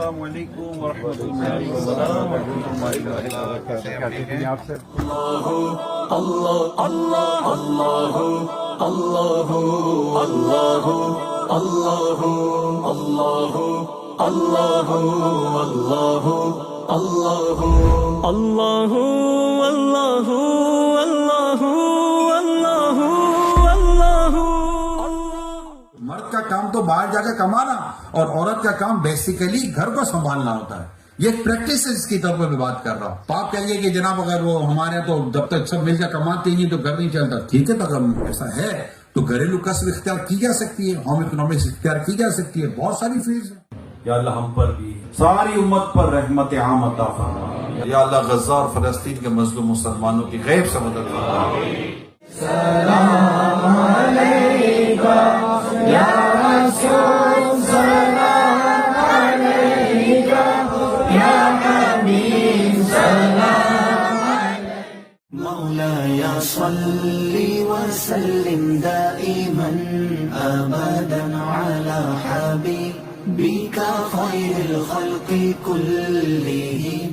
السلام علیکم ورحمۃ اللہ وبرکاتہ. مرد کا کام تو باہر جا کے کمانا اور عورت کا کام بیسیکلی گھر کو سنبھالنا ہوتا ہے. یہ ایک پریکٹس ہے جس کی طور پر میں بات کر رہا ہوں. آپ کہیں گے کہ جناب اگر وہ ہمارے تو جب تک سب مل کر کماتے ہی نہیں تو گھر نہیں چلتا. ٹھیک ہے، تو اگر ایسا ہے تو گھریلو کسب اختیار کی جا سکتی ہے، ہوم اکنامکس اختیار کی جا سکتی ہے، بہت ساری فیلڈز ہیں. یا اللہ ہم پر بھی ساری امت پر رحمت عام عطا فرما. یا اللہ غزہ اور فلسطین کے مظلوم مسلمانوں کی غیب سے مدد فرما. سلام علیکہ یا رسول، سلام علیکہ یا حبیب، سلام علیکہ. مولاي صل وسلم دائما ابدا على حبيبك خير الخلق كلهم.